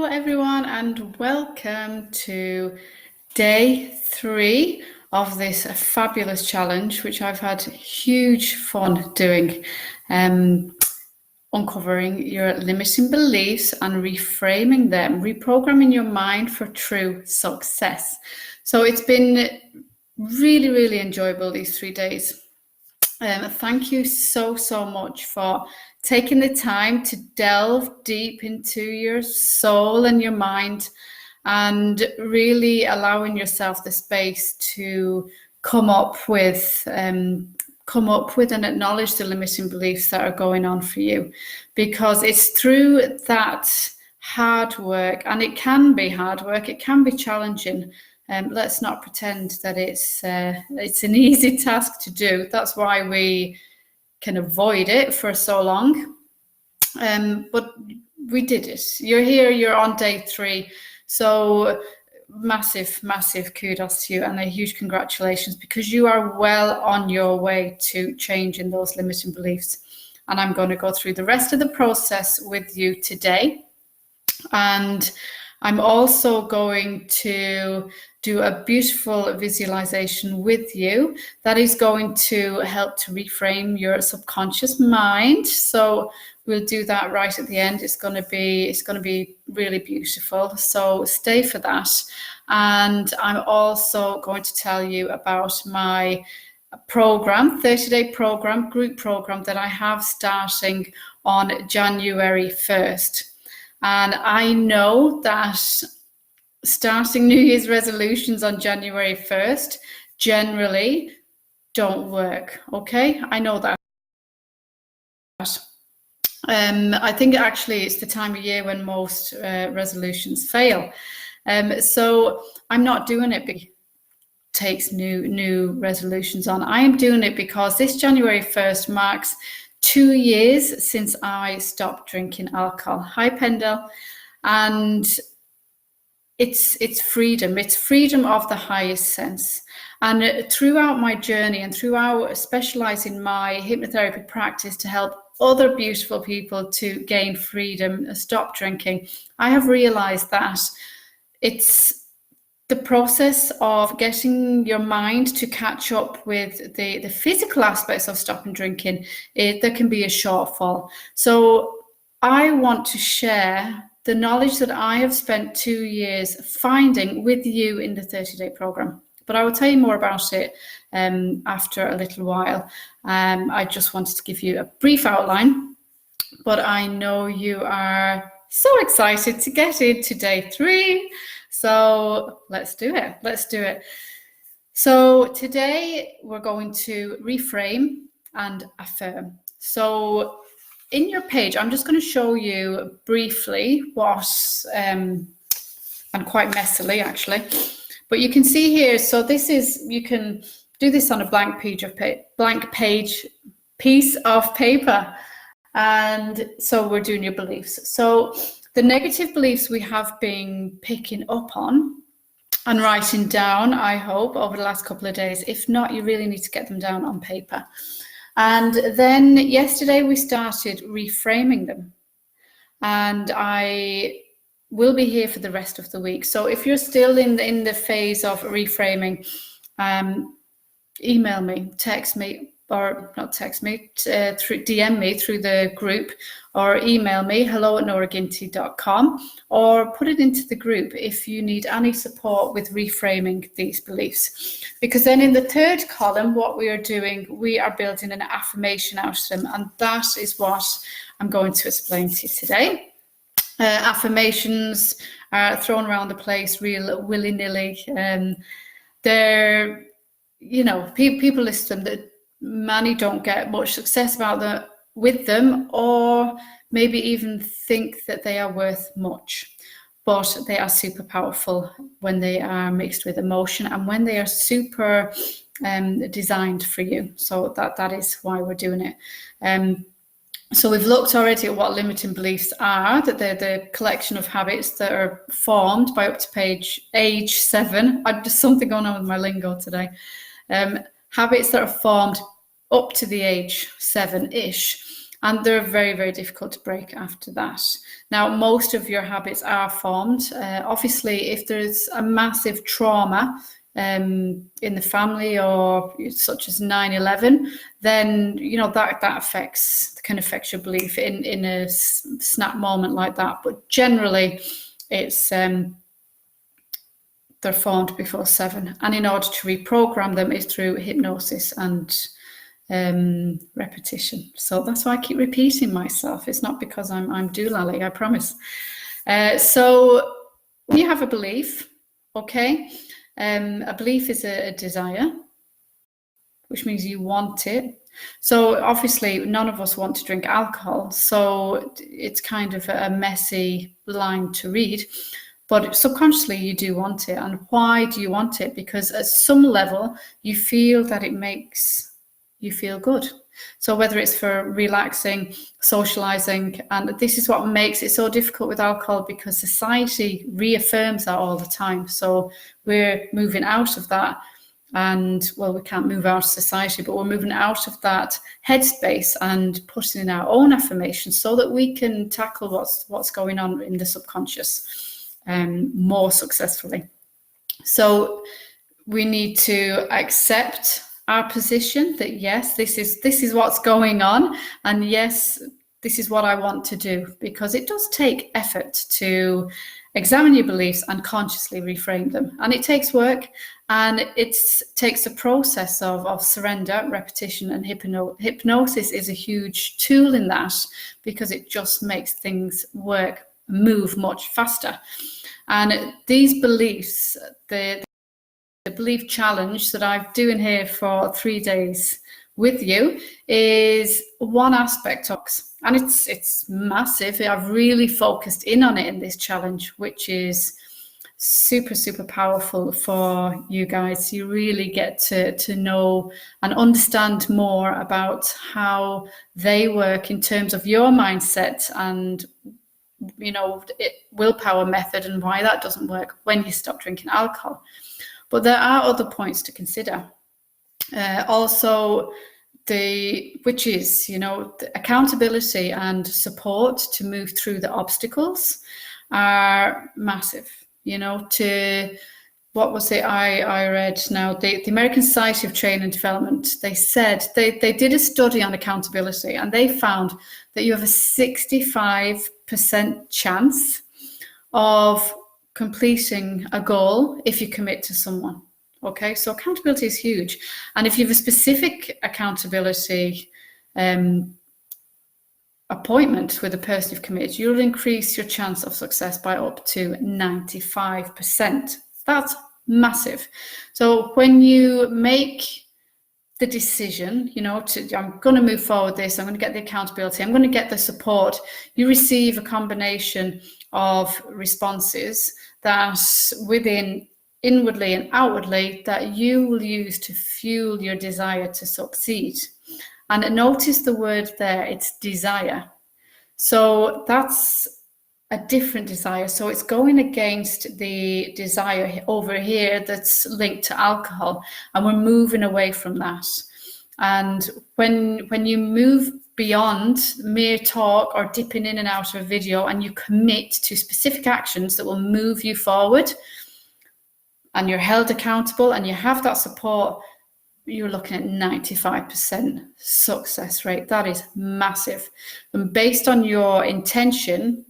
everyone, and welcome to day 3 of this fabulous challenge, which I've had huge fun doing, uncovering your limiting beliefs and reframing them, reprogramming your mind for true success. So it's been really, really enjoyable these 3 days. Thank you so much for taking the time to delve deep into your soul and your mind and really allowing yourself the space to come up with and acknowledge the limiting beliefs that are going on for you, because it's through that hard work, and it can be hard work, it can be challenging. Let's not pretend that it's an easy task to do. That's why we can avoid it for so long. But we did it. You're here, you're on day 3. So massive kudos to you and a huge congratulations, because you are well on your way to changing those limiting beliefs. And I'm going to go through the rest of the process with you today. And I'm also going to do a beautiful visualization with you that is going to help to reframe your subconscious mind. So we'll do that right at the end. It's going to be really beautiful. So stay for that. And I'm also going to tell you about my program, 30-day program, group program that I have starting on January 1st. And I know that starting New Year's resolutions on January 1st generally don't work, okay? I know that. I think actually it's the time of year when most resolutions fail. So I'm not doing it because it takes new resolutions on. I am doing it because this January 1st marks 2 years since I stopped drinking alcohol. Hi, Pendle. And it's freedom. It's freedom of the highest sense. And throughout my journey and throughout specializing my hypnotherapy practice to help other beautiful people to gain freedom, stop drinking, I have realized that it's the process of getting your mind to catch up with the physical aspects of stopping drinking. There can be a shortfall. So I want to share the knowledge that I have spent 2 years finding with you in the 30-day program. But I will tell you more about it after a little while. I just wanted to give you a brief outline, but I know you are so excited to get into day 3. So let's do it. So today we're going to reframe and affirm. So in your page, I'm just going to show you briefly what, and quite messily actually, but you can see here, so this is, you can do this on a blank piece of paper. And so we're doing your beliefs. So the negative beliefs we have been picking up on and writing down, I hope, over the last couple of days. If not, you really need to get them down on paper. And then yesterday we started reframing them. And I will be here for the rest of the week. So if you're still in the phase of reframing, email me, text me, or not text me, through DM me through the group, or email me hello@noraginty.com, or put it into the group if you need any support with reframing these beliefs. Because then in the third column, what we are doing, we are building an affirmation out of them, and that is what I'm going to explain to you today. Affirmations are thrown around the place real willy-nilly. They're, people listen to them, that many don't get much success with them, or maybe even think that they are worth much. But they are super powerful when they are mixed with emotion and when they are super designed for you. So that is why we're doing it. So we've looked already at what limiting beliefs are, that they're the collection of habits that are formed by up to age 7. There's something going on with my lingo today. Habits that are formed up to the age 7-ish. And they're very, very difficult to break after that. Now, most of your habits are formed. Obviously, if there's a massive trauma in the family, or such as 9/11, then that can affect your belief in a snap moment like that. But generally, it's they're formed before 7, and in order to reprogram them is through hypnosis and repetition. So that's why I keep repeating myself. It's not because I'm doolally, I promise. So when you have a belief, okay, a belief is a desire, which means you want it. So obviously none of us want to drink alcohol, so it's kind of a messy line to read. But subconsciously, you do want it. And why do you want it? Because at some level, you feel that it makes you feel good. So whether it's for relaxing, socializing, and this is what makes it so difficult with alcohol, because society reaffirms that all the time. So we're moving out of that. And well, we can't move out of society, but we're moving out of that headspace and putting in our own affirmations so that we can tackle what's going on in the subconscious more successfully. So we need to accept our position that yes, this is what's going on, and yes, this is what I want to do, because it does take effort to examine your beliefs and consciously reframe them, and it takes work, and it takes a process of surrender, repetition, and hypnosis is a huge tool in that, because it just makes things move much faster. And these beliefs, the belief challenge that I'm doing here for 3 days with you, is one aspect of it. And it's massive. I've really focused in on it in this challenge, which is super, super powerful for you guys. You really get to know and understand more about how they work in terms of your mindset and willpower method, and why that doesn't work when you stop drinking alcohol. But there are other points to consider. Also, which is, the accountability and support to move through the obstacles are massive. What was it I read now? The American Society of Training and Development, they said they did a study on accountability, and they found that you have a 65% chance of completing a goal if you commit to someone. Okay, so accountability is huge. And if you have a specific accountability appointment with the person you've committed, you'll increase your chance of success by up to 95%. That's massive. So when you make the decision, I'm going to move forward this, I'm going to get the accountability, I'm going to get the support, you receive a combination of responses that within inwardly and outwardly that you will use to fuel your desire to succeed. And notice the word there, it's desire. So that's a different desire. So it's going against the desire over here that's linked to alcohol, and we're moving away from that. And when you move beyond mere talk or dipping in and out of a video, and you commit to specific actions that will move you forward, and you're held accountable and you have that support, you're looking at 95% success rate. That is massive. And based on your intention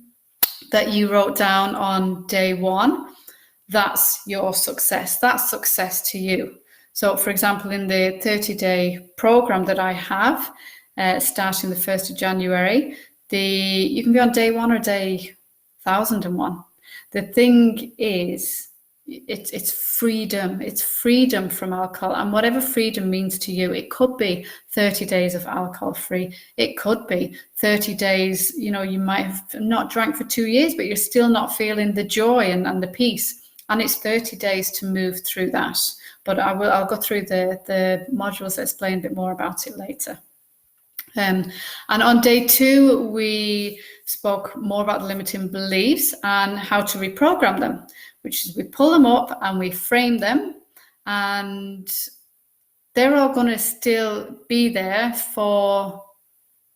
that you wrote down on day 1, that's your success. That's success to you. So for example, in the 30-day program that I have, starting the 1st of January, you can be on day 1 or day 1001. The thing is, it's freedom. It's freedom from alcohol, and whatever freedom means to you, it could be 30 days of alcohol free. It could be 30 days, you might have not drank for 2 years, but you're still not feeling the joy and the peace. And it's 30 days to move through that. But I'll go through the modules that explain a bit more about it later. And on day 2, we spoke more about the limiting beliefs and how to reprogram them, which is we pull them up and we frame them, and they're all going to still be there for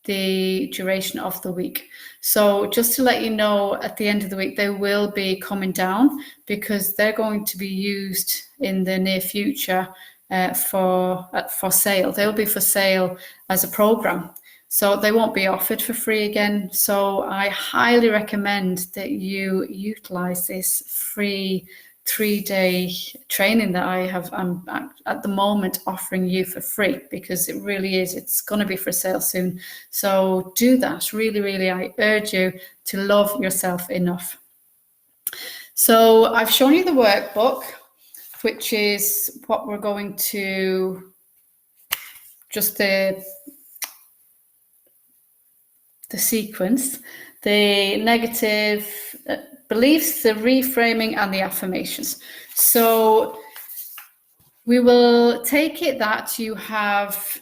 the duration of the week. So just to let you know, at the end of the week, they will be coming down because they're going to be used in the near future for sale. They'll be for sale as a program. So they won't be offered for free again. So I highly recommend that you utilize this free 3-day training that I'm at the moment offering you for free, because it really is, it's going to be for sale soon. So do that. Really, really, I urge you to love yourself enough. So I've shown you the workbook, which is what we're going to, just the sequence, the negative beliefs, the reframing, and the affirmations. So we will take it that you have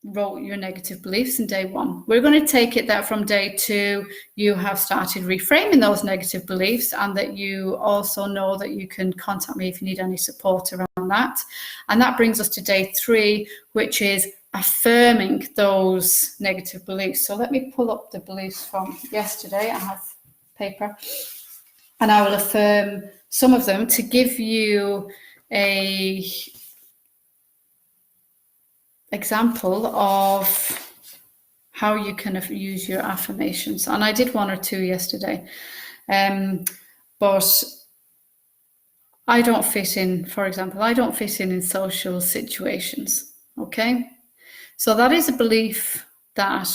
wrote your negative beliefs in day 1. We're going to take it that from day 2, you have started reframing those negative beliefs, and that you also know that you can contact me if you need any support around that. And that brings us to day 3, which is affirming those negative beliefs. So let me pull up the beliefs from yesterday. I have paper, and I will affirm some of them to give you a example of how you can use your affirmations. And I did 1 or 2 yesterday, but I don't fit in, for example, I don't fit in social situations, okay? So that is a belief that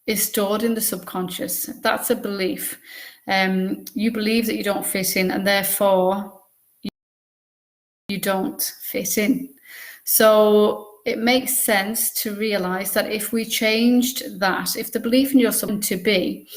is stored in the subconscious. That's a belief. You believe that you don't fit in, and therefore you don't fit in. So it makes sense to realize that if we changed that, if the belief in yourself to be,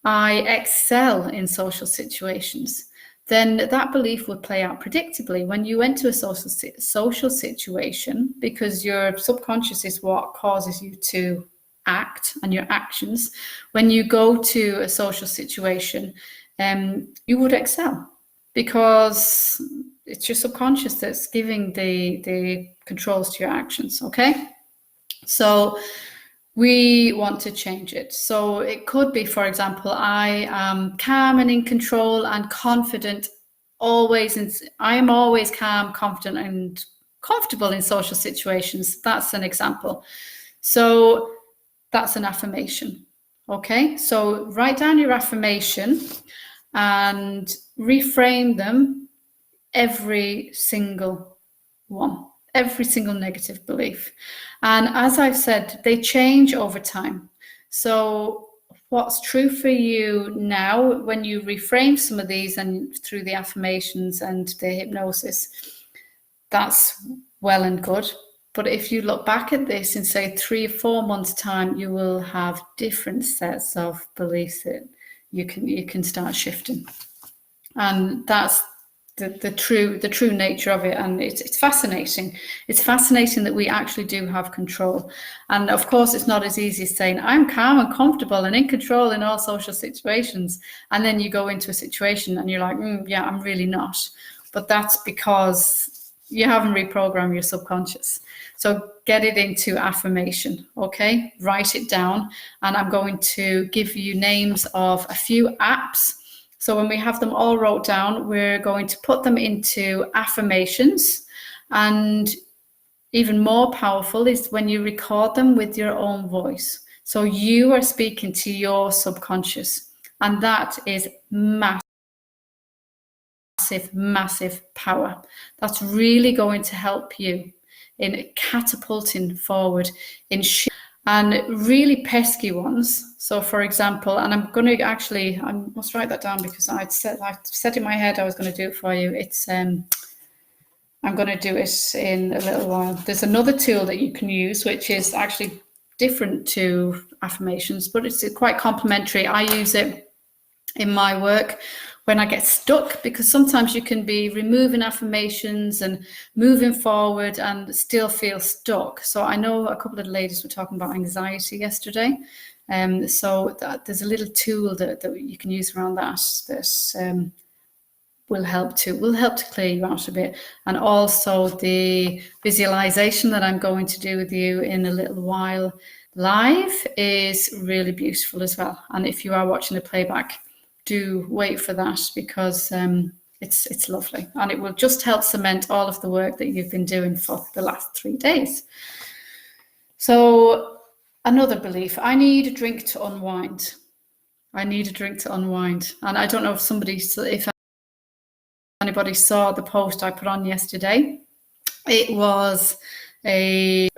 I excel in social situations, then that belief would play out predictably when you enter a social situation, because your subconscious is what causes you to act, and your actions. When you go to a social situation, you would excel, because it's your subconscious that's giving the controls to your actions, okay? So we want to change it. So it could be, for example, I am calm and in control and confident always. I am always calm, confident, and comfortable in social situations. That's an example. So that's an affirmation, okay? So write down your affirmation and reframe them, every single one, every single negative belief. And as I've said, they change over time. So what's true for you now, when you reframe some of these and through the affirmations and the hypnosis, that's well and good. But if you look back at this in, say, 3 or 4 months' time, you will have different sets of beliefs that you can start shifting. And that's the true nature of it. And it's fascinating. It's fascinating that we actually do have control. And of course, it's not as easy as saying, I'm calm and comfortable and in control in all social situations. And then you go into a situation and you're like, yeah, I'm really not. But that's because you haven't reprogrammed your subconscious. So get it into affirmation, okay? Write it down. And I'm going to give you names of a few apps. So when we have them all wrote down, we're going to put them into affirmations. And even more powerful is when you record them with your own voice. So you are speaking to your subconscious. And that is massive, massive power. That's really going to help you in catapulting forward and really pesky ones. So for example, and I'm going to actually, I must write that down because I've set in my head I was going to do it for you. It's I'm going to do it in a little while. There's another tool that you can use, which is actually different to affirmations, but it's quite complementary. I use it in my work when I get stuck, because sometimes you can be removing affirmations and moving forward and still feel stuck. So I know a couple of ladies were talking about anxiety yesterday. So there's a little tool that you can use around that will help to clear you out a bit. And also the visualization that I'm going to do with you in a little while, live is really beautiful as well. And if you are watching the playback, do wait for that, because it's lovely, and it will just help cement all of the work that you've been doing for the last 3 days. So another belief: I need a drink to unwind. I need a drink to unwind. And I don't know if anybody saw the post I put on yesterday. It was a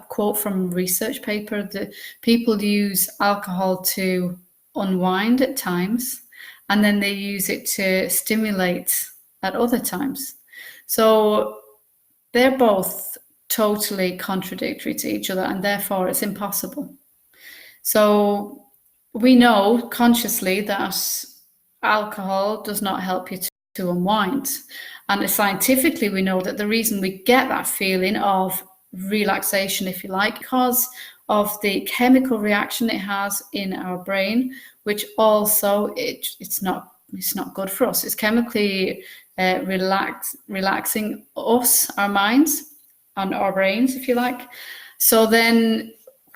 quote from a research paper that people use alcohol to unwind at times, and then they use it to stimulate at other times. So they're both totally contradictory to each other, and therefore it's impossible. So we know consciously that alcohol does not help you to unwind. And scientifically, we know that the reason we get that feeling of relaxation, if you like, because of the chemical reaction it has in our brain, which also it's not good for us. It's chemically relaxing us, our minds, and our brains, if you like. So then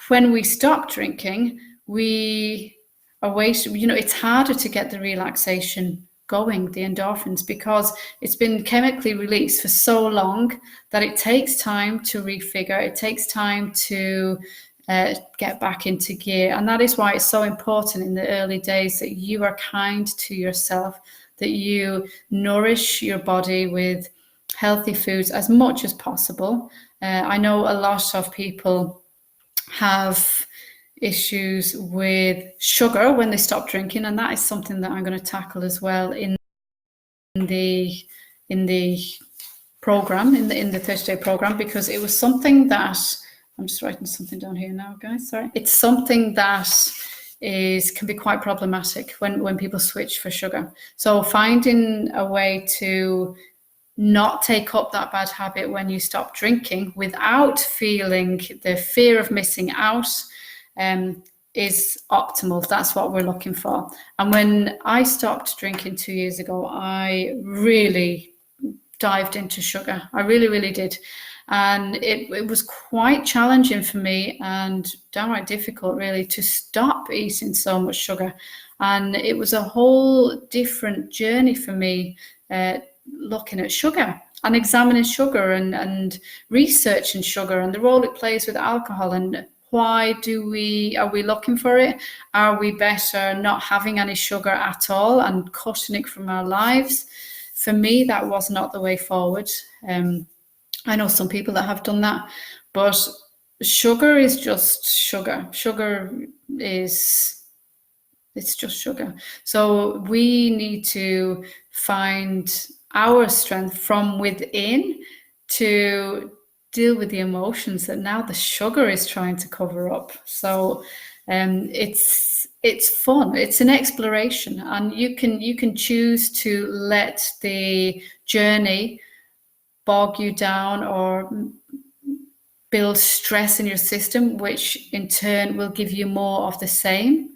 when we stop drinking, we are wasting, it's harder to get the relaxation going, the endorphins, because it's been chemically released for so long that it takes time to refigure. It takes time to get back into gear. And that is why it's so important in the early days that you are kind to yourself, that you nourish your body with healthy foods as much as possible. I know a lot of people have issues with sugar when they stop drinking, and that is something that I'm going to tackle as well in the program, in the 30-day program, because it was something that I'm just writing something down here now, guys. Sorry. It's something that can be quite problematic when people switch for sugar. So finding a way to not take up that bad habit when you stop drinking without feeling the fear of missing out is optimal. That's what we're looking for. And when I stopped drinking 2 years ago, I really dived into sugar. I really, really did. And it was quite challenging for me and downright difficult, really, to stop eating so much sugar. And it was a whole different journey for me, looking at sugar and examining sugar and researching sugar and the role it plays with alcohol, and why are we looking for it? Are we better not having any sugar at all and cutting it from our lives? For me, that was not the way forward. I know some people that have done that, but sugar is just sugar. It's just sugar. So we need to find our strength from within to deal with the emotions that now the sugar is trying to cover up. So it's fun. It's an exploration, and you can choose to let the journey bog you down or build stress in your system, which in turn will give you more of the same.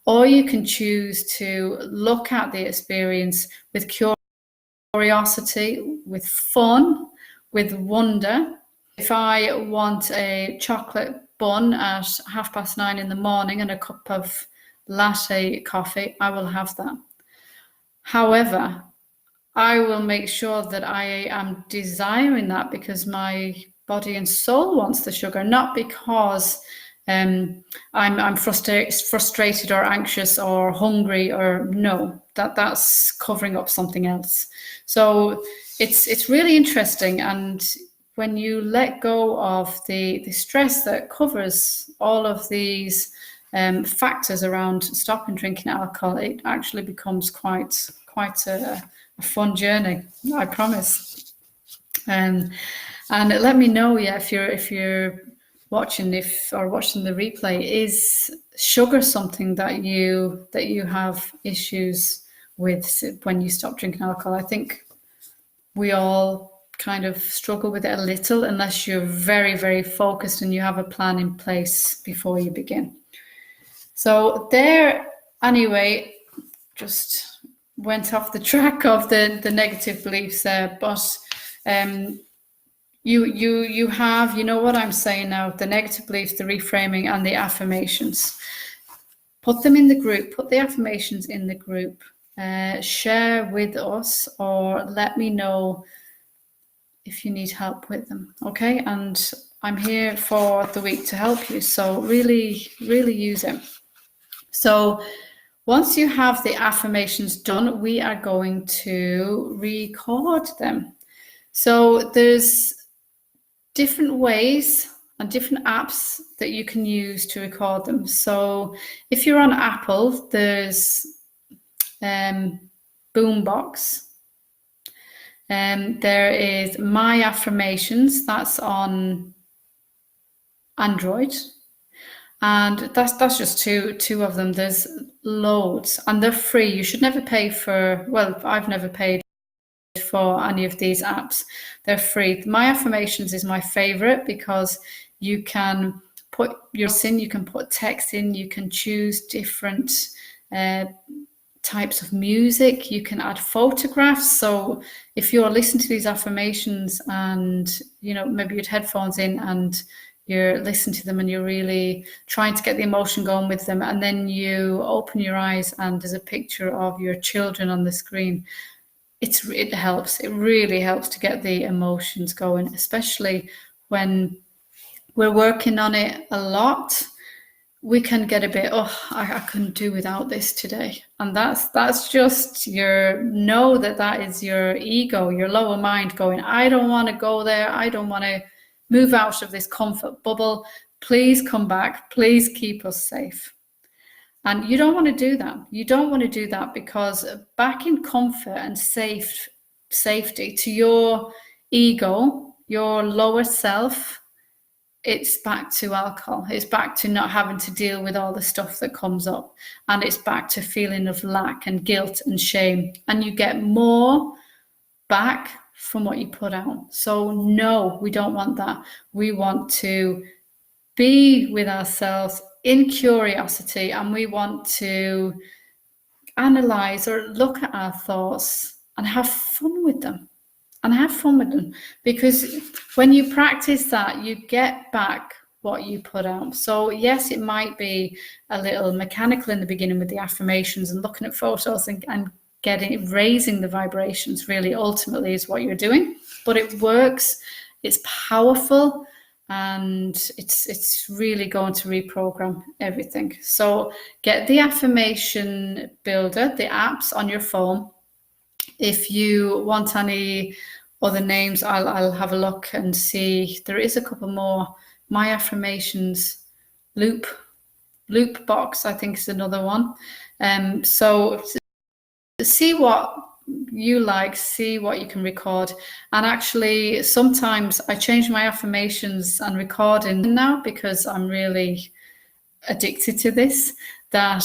Or you can choose to look at the experience with curiosity, with fun, with wonder. If I want a chocolate bun at 9:30 in the morning and a cup of latte coffee, I will have that. However, I will make sure that I am desiring that because my body and soul wants the sugar, not because I'm frustrated or anxious or hungry, or no, that's covering up something else. So it's really interesting. And when you let go of the stress that covers all of these factors around stopping drinking alcohol, it actually becomes quite a fun journey, I promise. And let me know, if you're watching the replay, is sugar something that you have issues with when you stop drinking alcohol? I think we all kind of struggle with it a little, unless you're very, very focused and you have a plan in place before you begin. So there, anyway, just went off the track of the negative beliefs there, but You have, you know what I'm saying now, the negative beliefs, the reframing, and the affirmations. Put them in the group, put the affirmations in the group, share with us, or let me know if you need help with them, okay? And I'm here for the week to help you, so really, really use it. So once you have the affirmations done, we are going to record them. So there's different ways and different apps that you can use to record them. So if you're on Apple, there's Boombox. There is My Affirmations, that's on Android. And that's just two of them. There's loads, and they're free. You should never pay for, well, I've never paid for any of these apps. They're free. My Affirmations is my favorite because you can put your sin, you can put text in, you can choose different types of music, you can add photographs. So if you're listening to these affirmations and, you know, maybe you had headphones in and you're listening to them and you're really trying to get the emotion going with them, and then you open your eyes and there's a picture of your children on the screen, it helps. It really helps to get the emotions going, especially when we're working on it a lot. We can get a bit, I couldn't do without this today. And that's just that is your ego, your lower mind going, I don't want to go there. I don't want to move out of this comfort bubble. Please come back. Please keep us safe. And you don't want to do that. You don't want to do that, because back in comfort and safety, to your ego, your lower self, it's back to alcohol. It's back to not having to deal with all the stuff that comes up. And it's back to feeling of lack and guilt and shame. And you get more back from what you put out. So no, we don't want that. We want to be with ourselves in curiosity, and we want to analyze or look at our thoughts and have fun with them. Because when you practice that, you get back what you put out. So yes, it might be a little mechanical in the beginning with the affirmations and looking at photos and raising the vibrations, really ultimately is what you're doing. But it works, it's powerful, and it's really going to reprogram everything. So get the affirmation builder, the apps on your phone. If you want any other names, I'll have a look and see. There is a couple more. My Affirmations, Loop Box, I think, is another one. So see what you like, see what you can record. And actually, sometimes I change my affirmations and recording now because I'm really addicted to this, that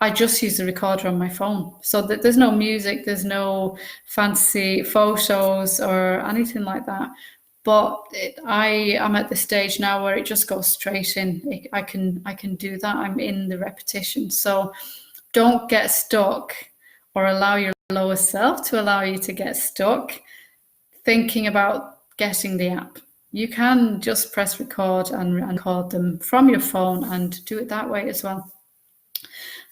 I just use the recorder on my phone. So that there's no music, there's no fancy photos or anything like that. But I am at the stage now where it just goes straight in. I can do that. I'm in the repetition. So don't get stuck or allow your lower self to allow you to get stuck thinking about getting the app. You can just press record and record them from your phone and do it that way as well.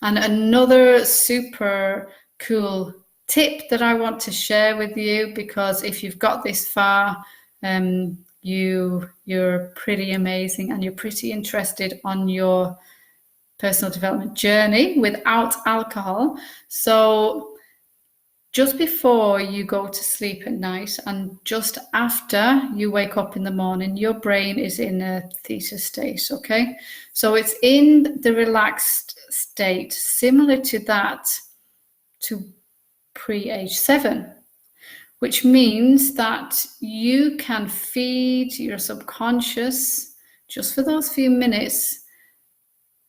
And another super cool tip that I want to share with you, because if you've got this far, you're pretty amazing and you're pretty interested on your personal development journey without alcohol. So just before you go to sleep at night and just after you wake up in the morning, your brain is in a theta state, okay? So it's in the relaxed state, similar to that to pre-age 7, which means that you can feed your subconscious just for those few minutes,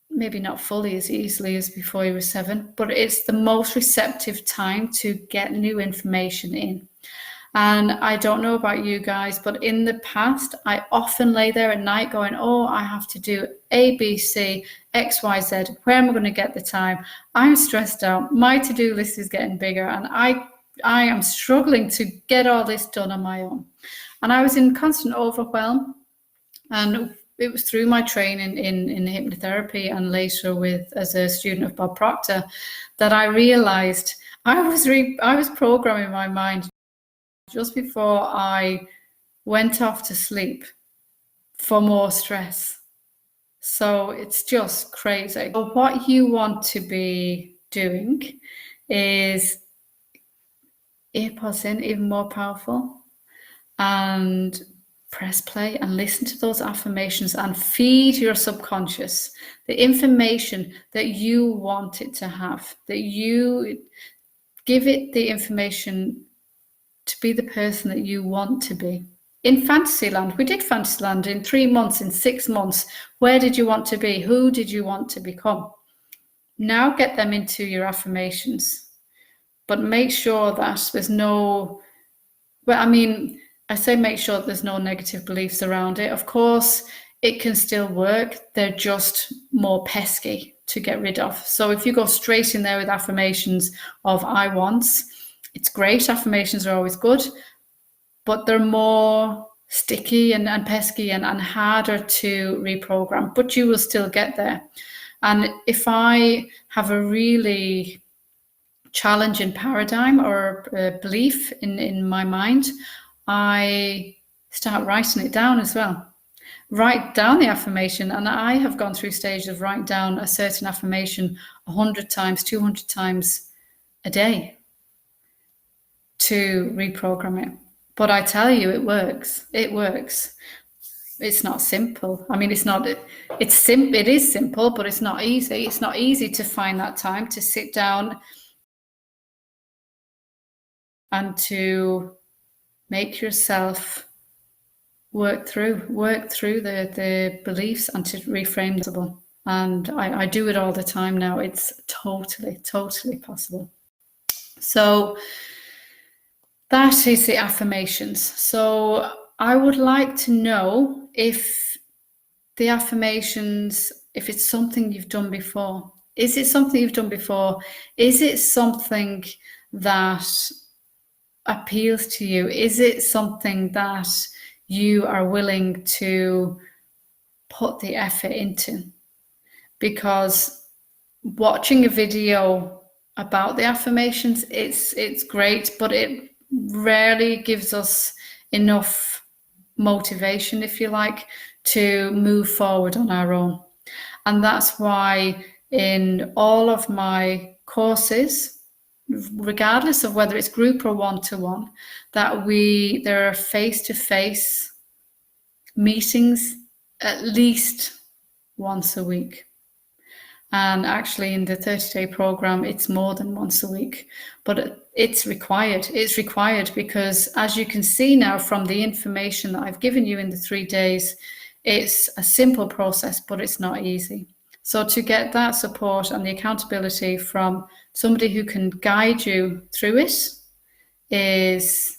maybe not fully as easily as before you were 7, but it's the most receptive time to get new information in. And I don't know about you guys, but in the past, I often lay there at night going, I have to do A, B, C, X, Y, Z. Where am I going to get the time? I'm stressed out. My to-do list is getting bigger. And I I am struggling to get all this done on my own. And I was in constant overwhelm. And it was through my training in hypnotherapy and later as a student of Bob Proctor that I realized I was programming my mind just before I went off to sleep for more stress. So it's just crazy. So what you want to be doing is earpods in, even more powerful, and press play and listen to those affirmations and feed your subconscious the information that you want it to have, that you give it the information to be the person that you want to be. In Fantasyland, we did Fantasyland in 3 months, in 6 months. Where did you want to be? Who did you want to become? Now get them into your affirmations, but make sure that there's no, well, I mean, I say make sure there's no negative beliefs around it. Of course, it can still work. They're just more pesky to get rid of. So if you go straight in there with affirmations of I wants, it's great. Affirmations are always good, but they're more sticky and pesky and harder to reprogram, but you will still get there. And if I have a really challenging paradigm or belief in my mind, I start writing it down as well. Write down the affirmation. And I have gone through stages of writing down a certain affirmation 100 times, 200 times a day to reprogram it. But I tell you, it works. It works. It's not simple. I mean, it is simple, but it's not easy. It's not easy to find that time to sit down and to make yourself work through the beliefs and to reframe them. And I do it all the time now. It's totally possible. So that is the affirmations. So I would like to know if the affirmations, if it's something you've done before. Is it something you've done before? Is it something that appeals to you? Is it something that you are willing to put the effort into? Because watching a video about the affirmations, it's great, but it rarely gives us enough motivation, if you like, to move forward on our own. And that's why in all of my courses, regardless of whether it's group or one-to-one, that there are face-to-face meetings at least once a week. And actually in the 30-day program, it's more than once a week, but it's required. It's required because, as you can see now from the information that I've given you in the 3 days, it's a simple process, but it's not easy. So to get that support and the accountability from somebody who can guide you through it is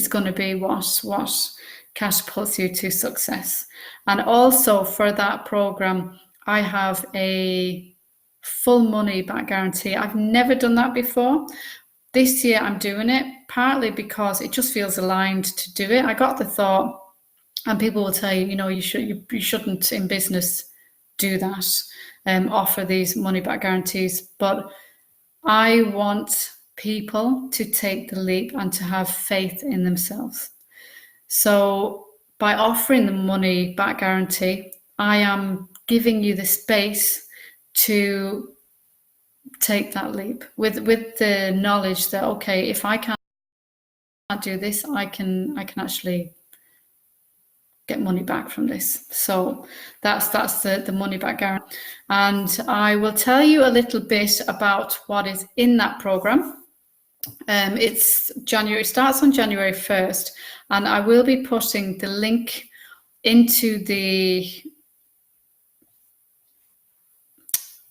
going to be what catapults you to success. And also for that program, I have a full money back guarantee. I've never done that before. This year I'm doing it, partly because it just feels aligned to do it. I got the thought, and people will tell you, you shouldn't in business do that, offer these money back guarantees. But I want people to take the leap and to have faith in themselves. So by offering the money back guarantee, I am giving you the space to take that leap with the knowledge that, okay, if I can't do this, I can actually get money back from this. So that's the money back guarantee. And I will tell you a little bit about what is in that program. It starts on January 1st, and I will be putting the link into the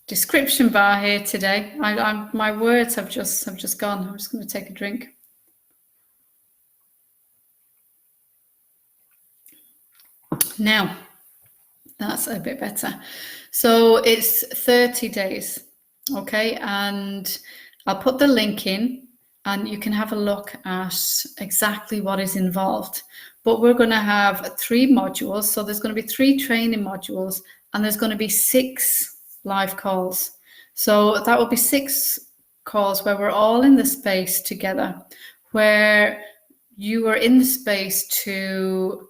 description bar here today. My words have just gone. I'm just going to take a drink. Now, that's a bit better. So it's 30 days, okay? And I'll put the link in, and you can have a look at exactly what is involved. But we're going to have 3 modules. So there's going to be 3 training modules, and there's going to be 6 live calls. So that will be 6 calls where we're all in the space together, where you are in the space to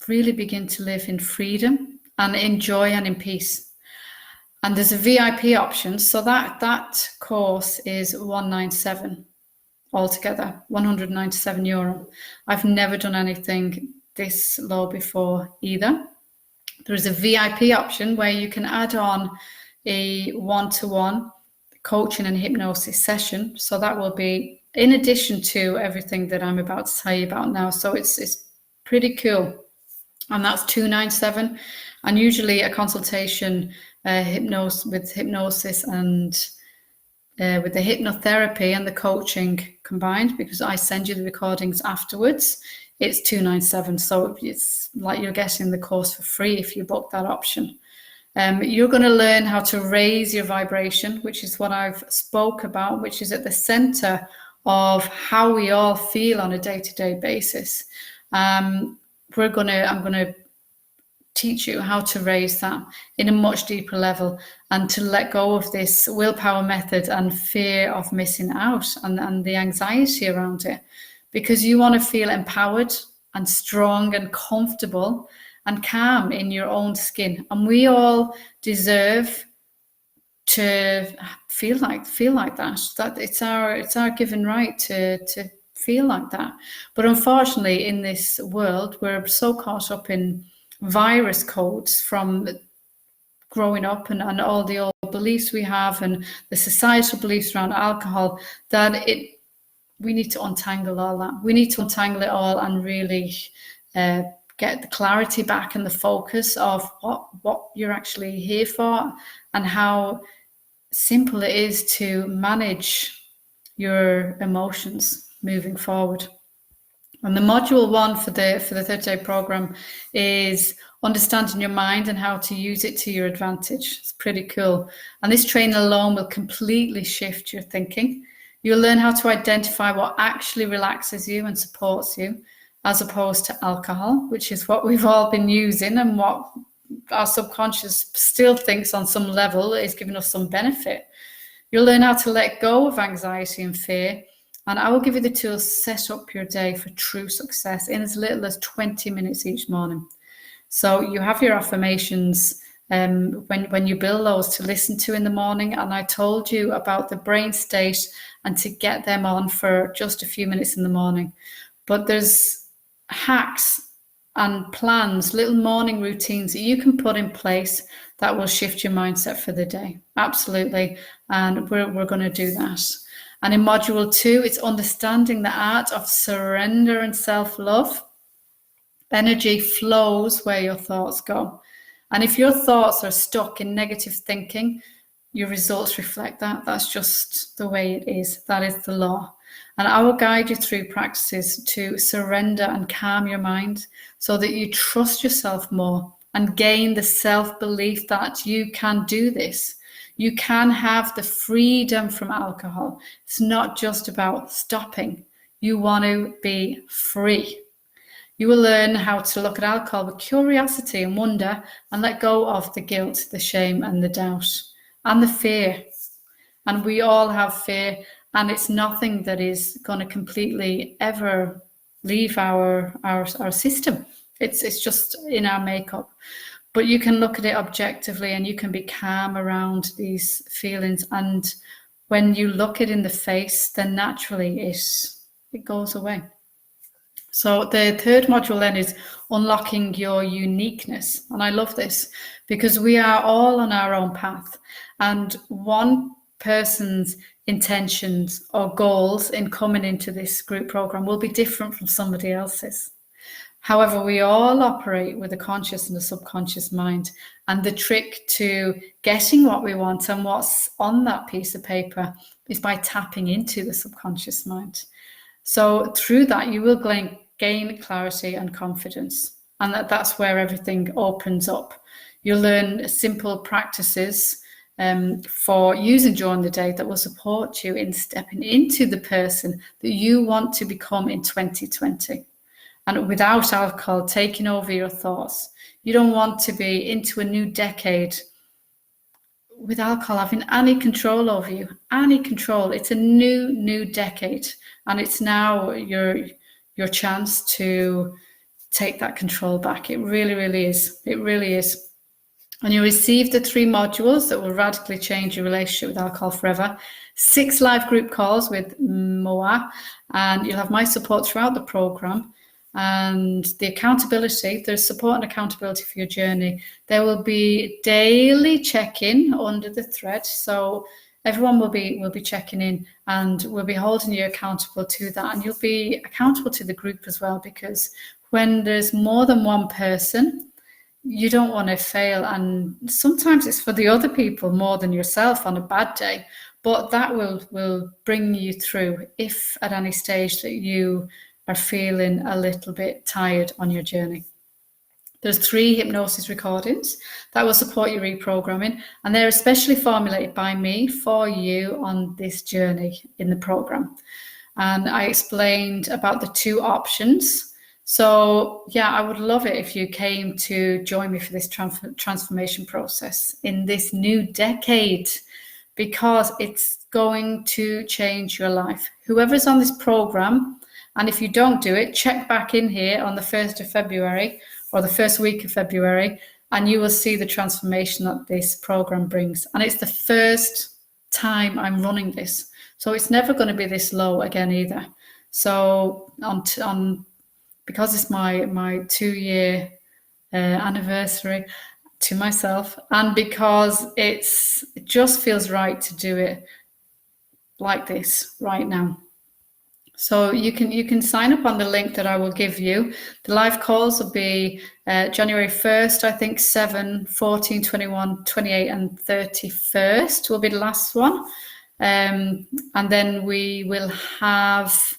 really begin to live in freedom and in joy and in peace. And there's a VIP option. So that course is 197 altogether, €197. I've never done anything this low before either. There's a VIP option where you can add on a one-to-one coaching and hypnosis session. So that will be in addition to everything that I'm about to tell you about now. So it's pretty cool. And that's 297. And usually a consultation with hypnosis and with the hypnotherapy and the coaching combined, because I send you the recordings afterwards, it's 297. So it's like you're getting the course for free if you book that option. You're going to learn how to raise your vibration, which is what I've spoke about, which is at the center of how we all feel on a day-to-day basis. I'm going to teach you how to raise that in a much deeper level, and to let go of this willpower method and fear of missing out and the anxiety around it, because you want to feel empowered and strong and comfortable and calm in your own skin. And we all deserve to feel like that it's our given right to feel like that. But unfortunately, in this world, we're so caught up in virus codes from growing up and all the old beliefs we have and the societal beliefs around alcohol, that we need to untangle all that. We need to untangle it all and really get the clarity back and the focus of what you're actually here for, and how simple it is to manage your emotions moving forward. And the module 1 for the 30-day program is understanding your mind and how to use it to your advantage. It's pretty cool. And this training alone will completely shift your thinking. You'll learn how to identify what actually relaxes you and supports you, as opposed to alcohol, which is what we've all been using and what our subconscious still thinks on some level is giving us some benefit. You'll learn how to let go of anxiety and fear. And I will give you the tools to set up your day for true success in as little as 20 minutes each morning. So you have your affirmations when you build those to listen to in the morning. And I told you about the brain state and to get them on for just a few minutes in the morning. But there's hacks and plans, little morning routines that you can put in place that will shift your mindset for the day. Absolutely. And we're going to do that. And in module 2, it's understanding the art of surrender and self-love. Energy flows where your thoughts go. And if your thoughts are stuck in negative thinking, your results reflect that. That's just the way it is. That is the law. And I will guide you through practices to surrender and calm your mind so that you trust yourself more and gain the self-belief that you can do this. You can have the freedom from alcohol. It's not just about stopping. You want to be free. You will learn how to look at alcohol with curiosity and wonder and let go of the guilt, the shame and the doubt and the fear. And we all have fear, and it's nothing that is going to completely ever leave our system. It's just in our makeup. But you can look at it objectively and you can be calm around these feelings. And when you look it in the face, then naturally it goes away. So the 3rd module then is unlocking your uniqueness. And I love this because we are all on our own path. And one person's intentions or goals in coming into this group program will be different from somebody else's. However, we all operate with a conscious and a subconscious mind. And the trick to getting what we want and what's on that piece of paper is by tapping into the subconscious mind. So through that, you will gain clarity and confidence. And that's where everything opens up. You'll learn simple practices for using during the day that will support you in stepping into the person that you want to become in 2020. And without alcohol taking over your thoughts. You don't want to be into a new decade with alcohol having any control over you, any control. It's a new decade, and it's now your chance to take that control back. It really, really is. It really is. And you receive the 3 modules that will radically change your relationship with alcohol forever. 6 live group calls with Moa, and you'll have my support throughout the program. And the accountability, there's support and accountability for your journey. There will be daily check-in under the thread. So everyone will be checking in, and we'll be holding you accountable to that. And you'll be accountable to the group as well, because when there's more than one person, you don't want to fail. And sometimes it's for the other people more than yourself on a bad day. But that will bring you through if at any stage that you are feeling a little bit tired on your journey. There's 3 hypnosis recordings that will support your reprogramming, and they're especially formulated by me for you on this journey in the program. And I explained about the 2 options. So yeah, I would love it if you came to join me for this transformation process in this new decade, because it's going to change your life. Whoever's on this program, and if you don't do it, check back in here on the 1st of February or the first week of February, and you will see the transformation that this program brings. And it's the first time I'm running this. So it's never going to be this low again either. So because it's my 2-year anniversary to myself, and because it just feels right to do it like this right now. So you can sign up on the link that I will give you. The live calls will be January 1st, I think 7, 14, 21, 28 and 31st will be the last one. And then we will have,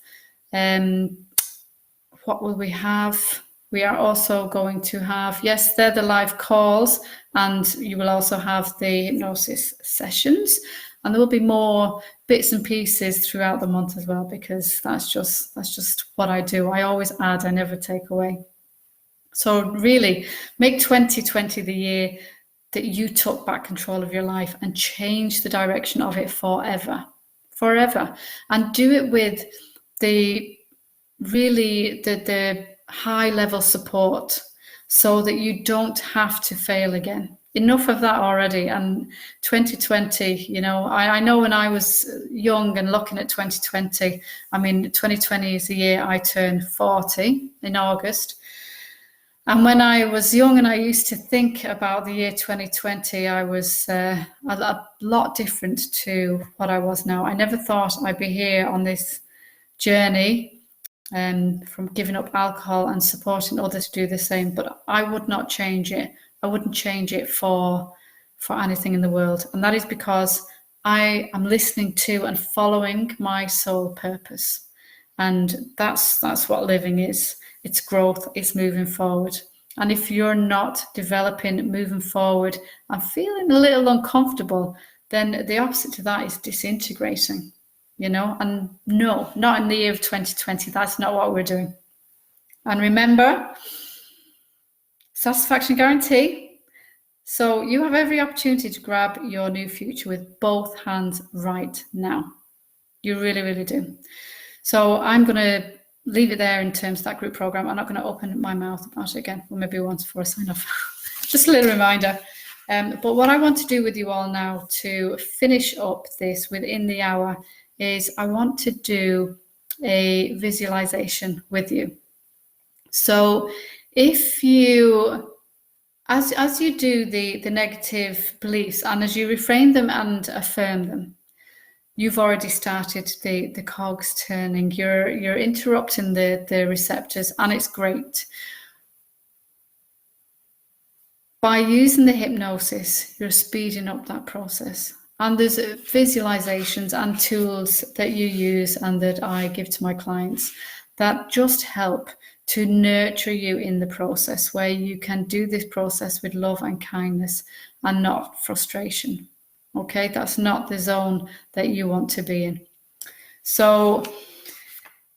what will we have? We are also going to have, yes, they're the live calls, and you will also have the hypnosis sessions. And there will be more bits and pieces throughout the month as well, because that's just what I do. I always add, I never take away. So really make 2020 the year that you took back control of your life and change the direction of it forever. And do it with the high level support, so that you don't have to fail again. Enough of that already. And 2020, I know when I was young and looking at 2020, 2020 is the year I turned 40 in August. And when I was young and I used to think about the year 2020, I was a lot different to what I was now. I never thought I'd be here on this journey from giving up alcohol and supporting others to do the same, but I would not change it. I wouldn't change it for anything in the world. And that is because I am listening to and following my soul purpose. And that's what living is. It's growth, it's moving forward. And if you're not developing, moving forward, and feeling a little uncomfortable, then the opposite to that is disintegrating. And no, not in the year of 2020. That's not what we're doing. And remember, satisfaction guarantee. So you have every opportunity to grab your new future with both hands right now. You really, really do. So I'm going to leave it there in terms of that group program. I'm not going to open my mouth about it again. Well, maybe once before I sign off. Just a little reminder. But what I want to do with you all now to finish up this within the hour is I want to do a visualization with you. So if you, as you do the negative beliefs, and as you reframe them and affirm them, you've already started the cogs turning. You're interrupting the receptors, and it's great. By using the hypnosis, you're speeding up that process. And there's visualizations and tools that you use and that I give to my clients that just help to nurture you in the process, where you can do this process with love and kindness and not frustration. Okay, that's not the zone that you want to be in. So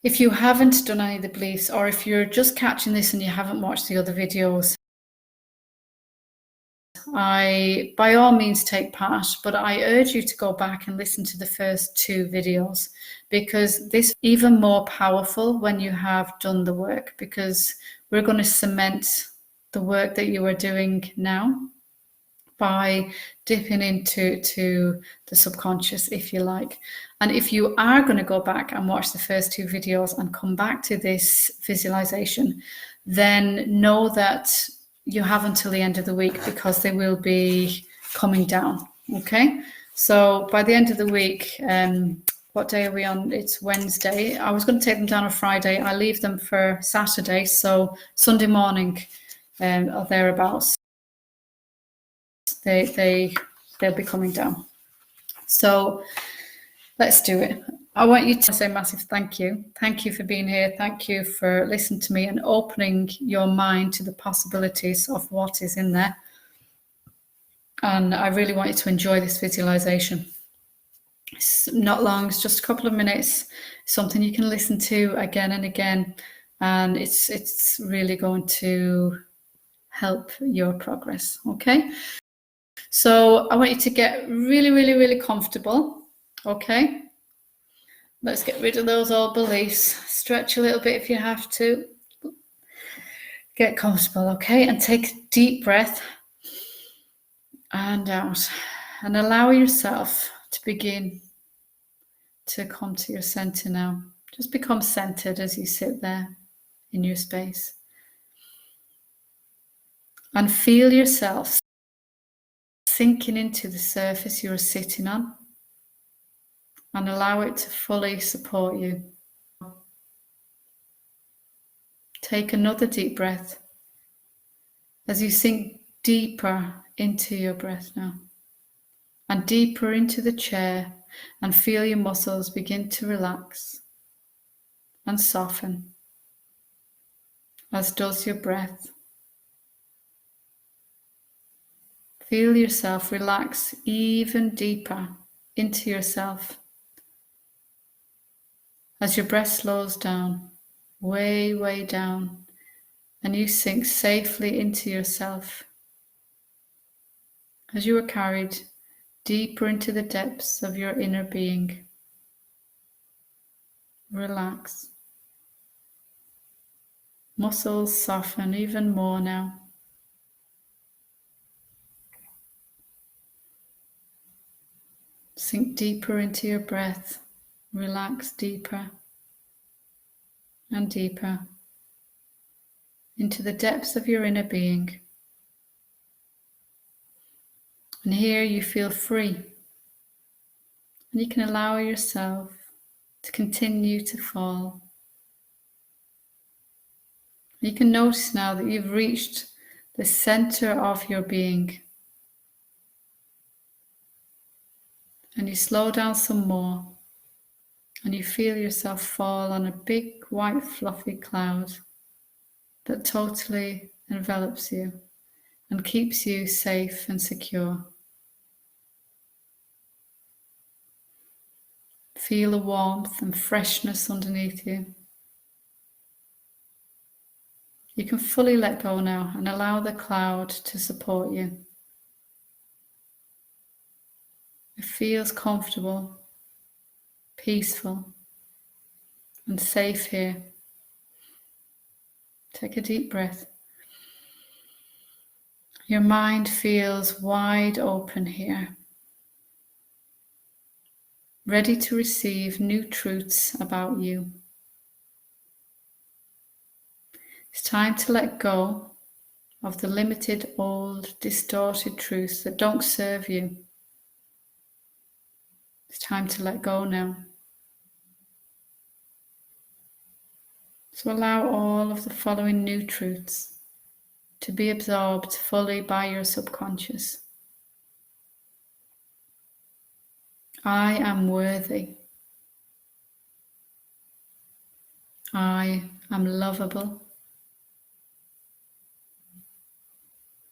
if you haven't done any of the beliefs, or if you're just catching this and you haven't watched the other videos, I, by all means, take part, but I urge you to go back and listen to the first 2 videos, because this is even more powerful when you have done the work, because we're going to cement the work that you are doing now by dipping into the subconscious, if you like. And if you are going to go back and watch the first 2 videos and come back to this visualization, then know that you have until the end of the week, because they will be coming down. Okay, so by the end of the week, what day are we on? It's Wednesday. I was going to take them down on Friday. I leave them for Saturday, so Sunday morning or thereabouts, they'll be coming down. So let's do it. I want you to say a massive thank you. Thank you for being here. Thank you for listening to me and opening your mind to the possibilities of what is in there. And I really want you to enjoy this visualization. It's not long, it's just a couple of minutes, something you can listen to again and again. And it's really going to help your progress. Okay. So I want you to get really, really, really comfortable. Okay. Let's get rid of those old beliefs. Stretch a little bit if you have to. Get comfortable, okay? And take a deep breath and out. And allow yourself to begin to come to your center now. Just become centered as you sit there in your space. And feel yourself sinking into the surface you're sitting on. And allow it to fully support you. Take another deep breath as you sink deeper into your breath now, and deeper into the chair, and feel your muscles begin to relax and soften, as does your breath. Feel yourself relax even deeper into yourself as your breath slows down, way, way down, and you sink safely into yourself as you are carried deeper into the depths of your inner being. Relax. Muscles soften even more now. Sink deeper into your breath. Relax deeper and deeper into the depths of your inner being. And here you feel free. And you can allow yourself to continue to fall. You can notice now that you've reached the center of your being. And you slow down some more. And you feel yourself fall on a big white fluffy cloud that totally envelops you and keeps you safe and secure. Feel the warmth and freshness underneath you. You can fully let go now and allow the cloud to support you. It feels comfortable, peaceful, and safe here. Take a deep breath. Your mind feels wide open here, ready to receive new truths about you. It's time to let go of the limited, old, distorted truths that don't serve you. It's time to let go now. So allow all of the following new truths to be absorbed fully by your subconscious. I am worthy. I am lovable.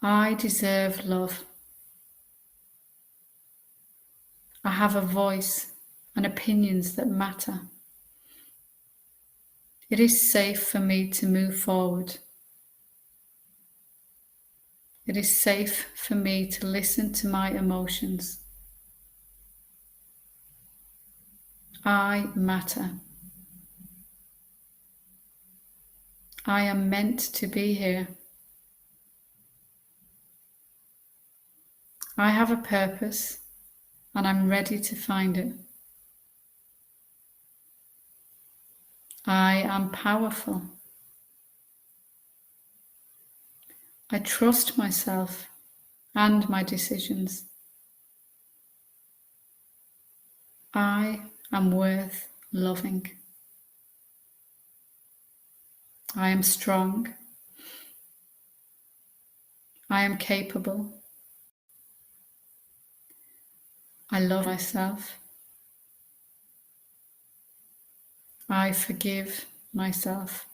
I deserve love. I have a voice and opinions that matter. It is safe for me to move forward. It is safe for me to listen to my emotions. I matter. I am meant to be here. I have a purpose and I'm ready to find it. I am powerful. I trust myself and my decisions. I am worth loving. I am strong. I am capable. I love myself. I forgive myself.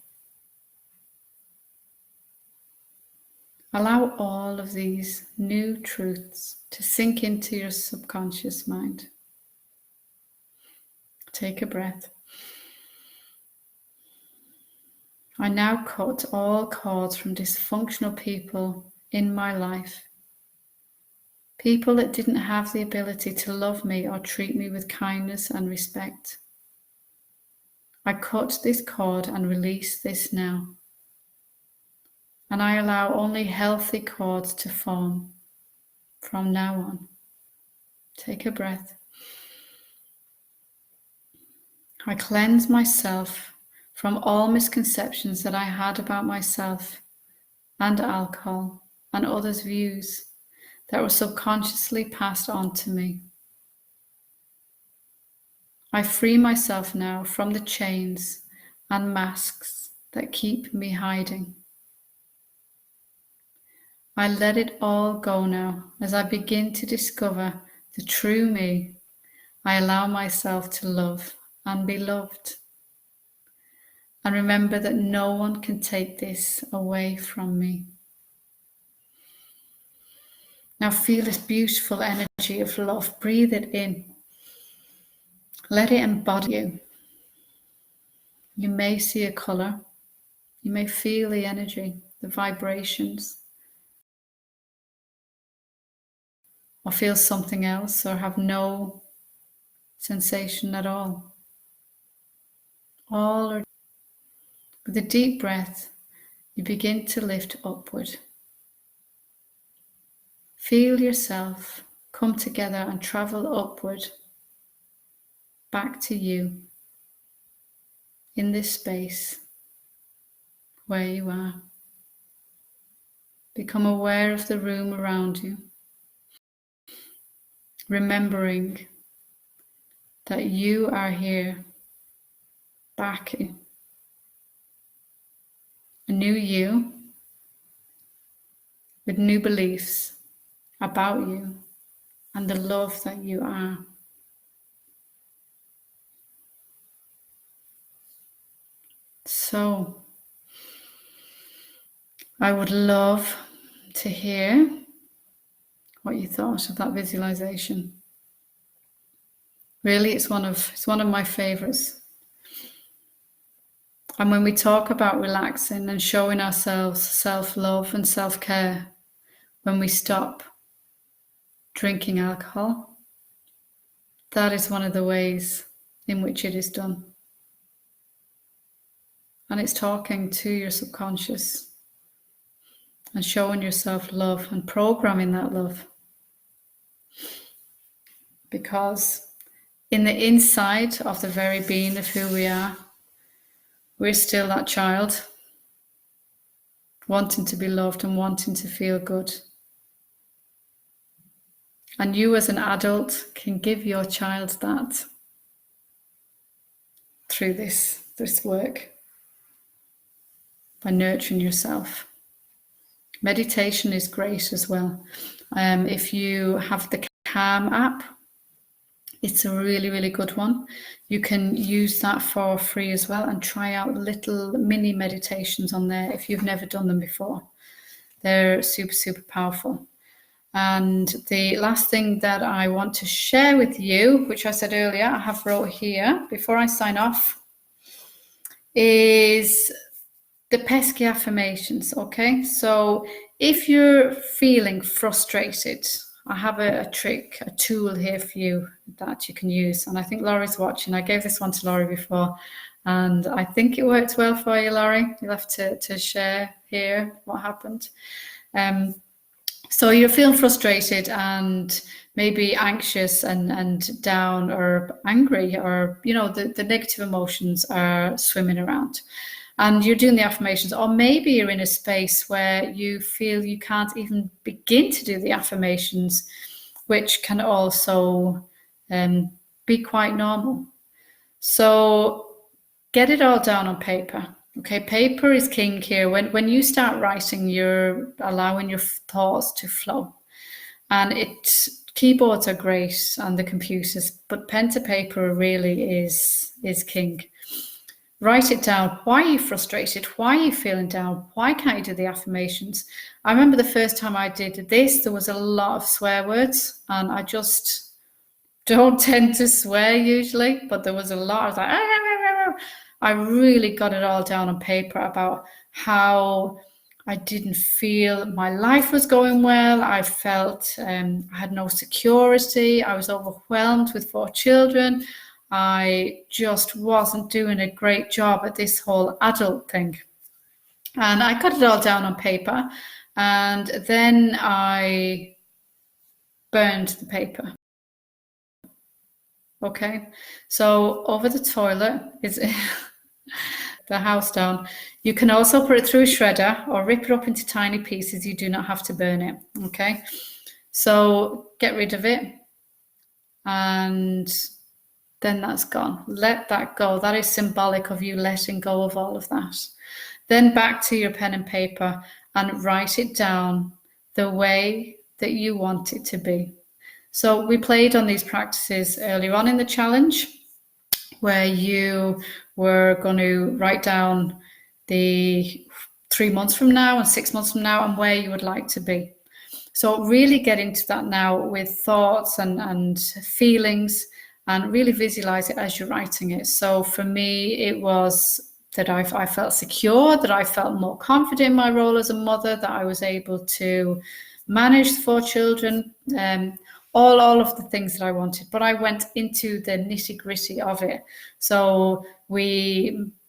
Allow all of these new truths to sink into your subconscious mind. Take a breath. I now cut all cords from dysfunctional people in my life. People that didn't have the ability to love me or treat me with kindness and respect. I cut this cord and release this now. And I allow only healthy cords to form from now on. Take a breath. I cleanse myself from all misconceptions that I had about myself and alcohol and others' views that were subconsciously passed on to me. I free myself now from the chains and masks that keep me hiding. I let it all go now as I begin to discover the true me. I allow myself to love and be loved. And remember that no one can take this away from me. Now feel this beautiful energy of love. Breathe it in. Let it embody you. You may see a color. You may feel the energy, the vibrations, or feel something else, or have no sensation at all. With a deep breath, you begin to lift upward. Feel yourself come together and travel upward, back to you, in this space where you are. Become aware of the room around you, remembering that you are here, back in a new you, with new beliefs about you and the love that you are. So, I would love to hear what you thought of that visualization. Really, it's one of my favorites. And when we talk about relaxing and showing ourselves self-love and self-care, when we stop drinking alcohol, that is one of the ways in which it is done. And it's talking to your subconscious and showing yourself love and programming that love. Because in the inside of the very being of who we are, we're still that child, wanting to be loved and wanting to feel good. And you as an adult can give your child that through this work, by nurturing yourself. Meditation is great as well. If you have the Calm app, it's a really, really good one. You can use that for free as well and try out little mini meditations on there if you've never done them before. They're super, super powerful. And the last thing that I want to share with you, which I said earlier, I have wrote here before I sign off, is the pesky affirmations. Okay, so if you're feeling frustrated, I have a trick, a tool here for you that you can use. And I think Laurie's watching. I gave this one to Laurie before, and I think it worked well for you, Laurie. You'll have to share here what happened. So you're feeling frustrated and maybe anxious and down or angry, or, you know, the negative emotions are swimming around. And you're doing the affirmations, or maybe you're in a space where you feel you can't even begin to do the affirmations, which can also be quite normal. So get it all down on paper. Okay, paper is king here. When you start writing, you're allowing your thoughts to flow. And keyboards are great and the computers, but pen to paper really is king. Write it down. Why are you frustrated? Why are you feeling down? Why can't you do the affirmations? I remember the first time I did this, there was a lot of swear words, and I just don't tend to swear usually, but there was a lot. I was like, I really got it all down on paper about how I didn't feel my life was going well. I felt I had no security. I was overwhelmed with 4 children. I just wasn't doing a great job at this whole adult thing. And I got it all down on paper, and then I burned the paper. Okay, so over the toilet is the house down. You can also put it through a shredder or rip it up into tiny pieces. You do not have to burn it. Okay, so get rid of it, and then that's gone. Let that go. That is symbolic of you letting go of all of that. Then back to your pen and paper and write it down the way that you want it to be. So we played on these practices earlier on in the challenge, where you were going to write down the 3 months from now and 6 months from now and where you would like to be. So really get into that now with thoughts and feelings, and really visualize it as you're writing it. So for me, it was that I felt secure, that I felt more confident in my role as a mother, that I was able to manage 4 children, all of the things that I wanted. But I went into the nitty-gritty of it. So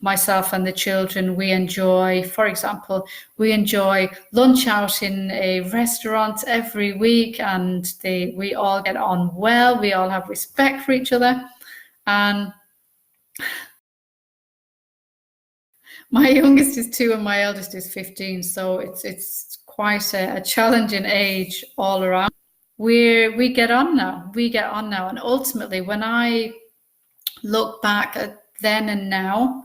myself and the children, we enjoy, for example, we enjoy lunch out in a restaurant every week, and we all get on well. We all have respect for each other. And my youngest is 2 and my eldest is 15. So it's quite a challenging age all around. We get on now. And ultimately, when I look back at then and now,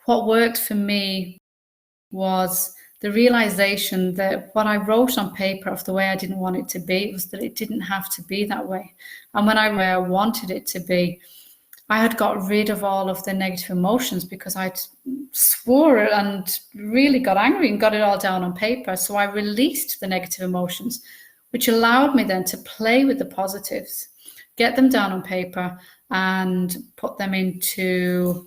what worked for me was the realization that what I wrote on paper of the way I didn't want it to be was that it didn't have to be that way. And when I wanted it to be, I had got rid of all of the negative emotions because I'd swore and really got angry and got it all down on paper. So I released the negative emotions, which allowed me then to play with the positives, get them down on paper and put them into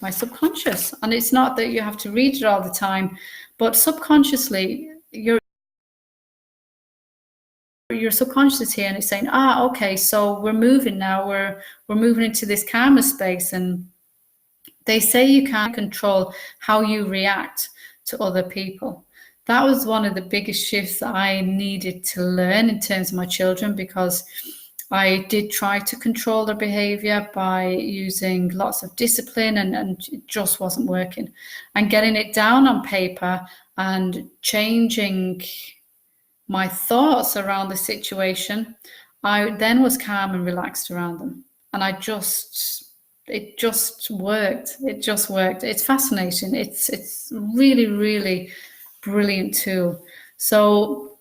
my subconscious. And it's not that you have to read it all the time, but subconsciously, your subconscious is here and it's saying, okay, so we're moving now, we're moving into this calmer space. And they say you can't control how you react to other people. That was one of the biggest shifts that I needed to learn in terms of my children, because I did try to control their behavior by using lots of discipline, and it just wasn't working. And getting it down on paper and changing my thoughts around the situation, I then was calm and relaxed around them. And it just worked. It's fascinating. It's really, really brilliant tool. So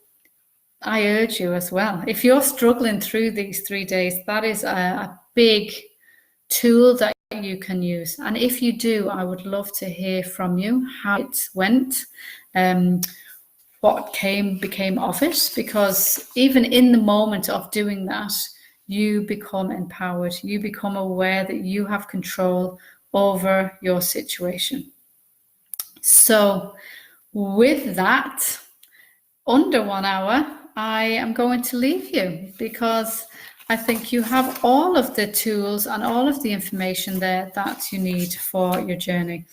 I urge you as well, if you're struggling through these 3 days, that is a big tool that you can use. And if you do, I would love to hear from you how it went, what became of it, because even in the moment of doing that, you become empowered. You become aware that you have control over your situation. So with that, under 1 hour, I am going to leave you, because I think you have all of the tools and all of the information there that you need for your journey.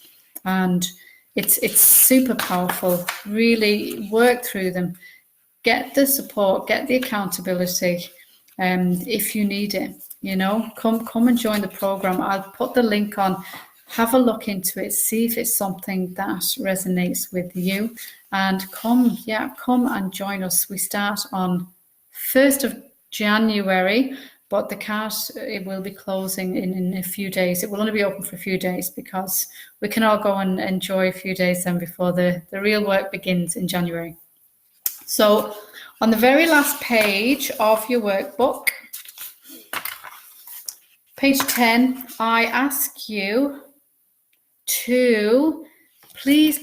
And it's super powerful. Really work through them. Get the support, get the accountability, if you need it. Come and join the program. I'll put the link on. Have a look into it, see if it's something that resonates with you, and come and join us. We start on 1st of January, but the cart, it will be closing in a few days. It will only be open for a few days, because we can all go and enjoy a few days then before the real work begins in January. So on the very last page of your workbook, page 10, I ask you to please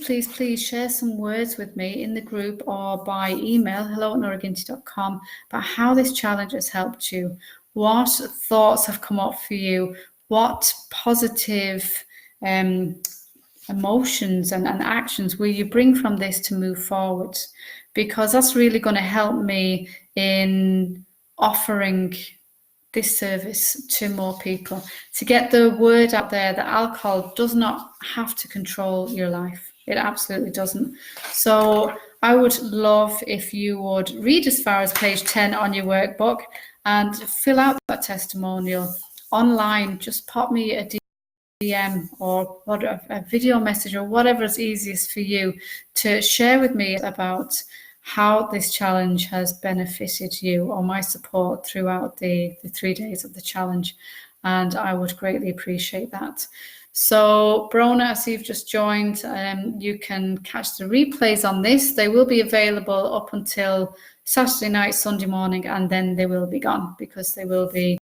share some words with me in the group or by email, hello@noraginty.com, about how this challenge has helped you. What thoughts have come up for you? What positive emotions and actions will you bring from this to move forward? Because that's really going to help me in offering this service to more people, to get the word out there that alcohol does not have to control your life. It absolutely doesn't. So I would love if you would read as far as page 10 on your workbook and fill out that testimonial online. Just pop me a DM or a video message or whatever is easiest for you to share with me about how this challenge has benefited you, or my support throughout the 3 days of the challenge. And I would greatly appreciate that. So Brona, I see you've just joined. You can catch the replays on this. They will be available up until Saturday night, Sunday morning, and then they will be gone, because they will be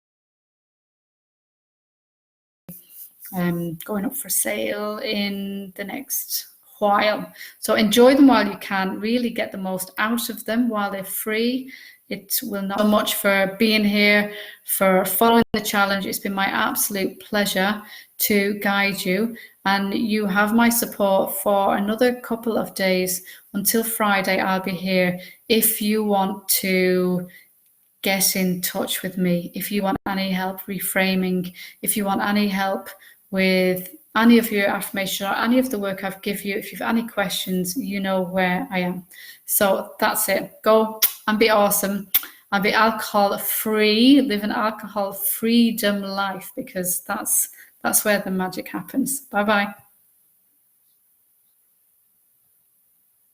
going up for sale in the next while. So enjoy them while you can. Really get the most out of them while they're free. It will not so much for being here, for following the challenge. It's been my absolute pleasure to guide you, and you have my support for another couple of days until Friday. I'll be here if you want to get in touch with me, if you want any help reframing, if you want any help with any of your affirmation or any of the work I've given you. If you've any questions, you know where I am. So that's it. Go and be awesome and be alcohol free. Live an alcohol freedom life, because that's where the magic happens. Bye bye.